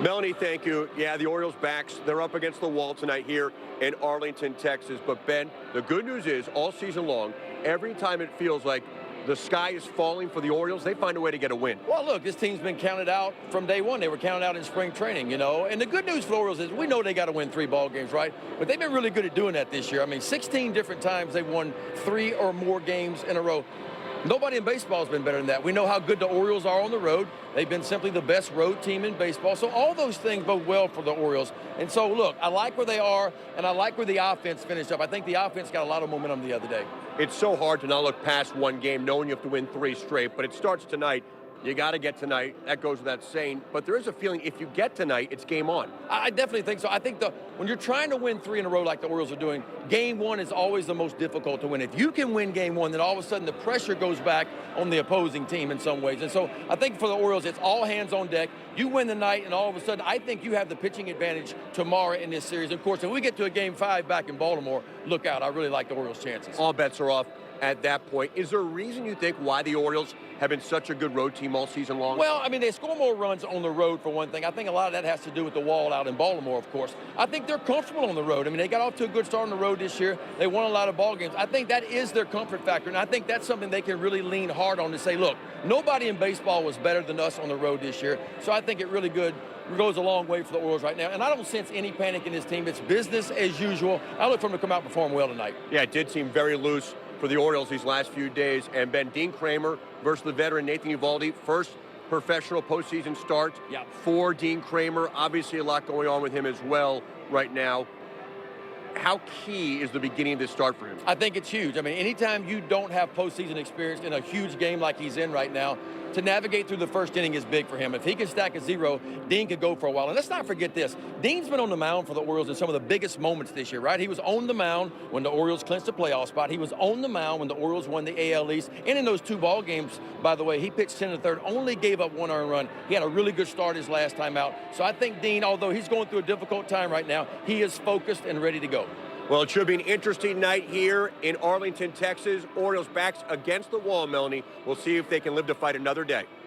Melanie, thank you. Yeah, the Orioles backs, they're up against the wall tonight here in Arlington, Texas. But Ben, the good news is all season long, every time it feels like the sky is falling for the Orioles, they find a way to get a win. Well, look, this team's been counted out from day one. They were counted out in spring training, you know. And the good news for the Orioles is we know they got to win 3 ball games, right? But they've been really good at doing that this year. I mean, 16 different times they've won 3 or more games in a row. Nobody in baseball has been better than that. We know how good the Orioles are on the road. They've been simply the best road team in baseball. So all those things bode well for the Orioles. And so, look, I like where they are, and I like where the offense finished up. I think the offense got a lot of momentum the other day. It's so hard to not look past one game knowing you have to win 3 straight, but it starts tonight. You got to get tonight. That goes without saying. But there is a feeling if you get tonight, it's game on. I definitely think so. I think when you're trying to win 3 in a row like the Orioles are doing, game 1 is always the most difficult to win. If you can win game 1, then all of a sudden the pressure goes back on the opposing team in some ways. And so I think for the Orioles, it's all hands on deck. You win the night, and all of a sudden, I think you have the pitching advantage tomorrow in this series. Of course, if we get to a game 5 back in Baltimore, look out. I really like the Orioles' chances. All bets are off at that point. Is there a reason you think why the Orioles have been such a good road team all season long? Well, I mean, they score more runs on the road, for one thing. I think a lot of that has to do with the wall out in Baltimore, of course. I think they're comfortable on the road. I mean, they got off to a good start on the road this year. They won a lot of ball games. I think that is their comfort factor, and I think that's something they can really lean hard on to say, look, nobody in baseball was better than us on the road this year. So I think it really goes a long way for the Orioles right now. And I don't sense any panic in this team. It's business as usual. I look for them to come out and perform well tonight. Yeah, it did seem very loose for the Orioles these last few days. And Ben, Dean Kramer versus the veteran Nathan Eovaldi, first professional postseason start for Dean Kramer. Obviously a lot going on with him as well right now. How key is the beginning of this start for him? I think it's huge. I mean, anytime you don't have postseason experience in a huge game like he's in right now, to navigate through the first inning is big for him. If he can stack a 0, Dean could go for a while. And let's not forget this. Dean's been on the mound for the Orioles in some of the biggest moments this year, right? He was on the mound when the Orioles clinched the playoff spot. He was on the mound when the Orioles won the AL East. And in those 2 ball games, by the way, he pitched 10 1/3, only gave up 1 earned run. He had a really good start his last time out. So I think Dean, although he's going through a difficult time right now, he is focused and ready to go. Well, it should be an interesting night here in Arlington, Texas. Orioles backs against the wall, Melanie. We'll see if they can live to fight another day.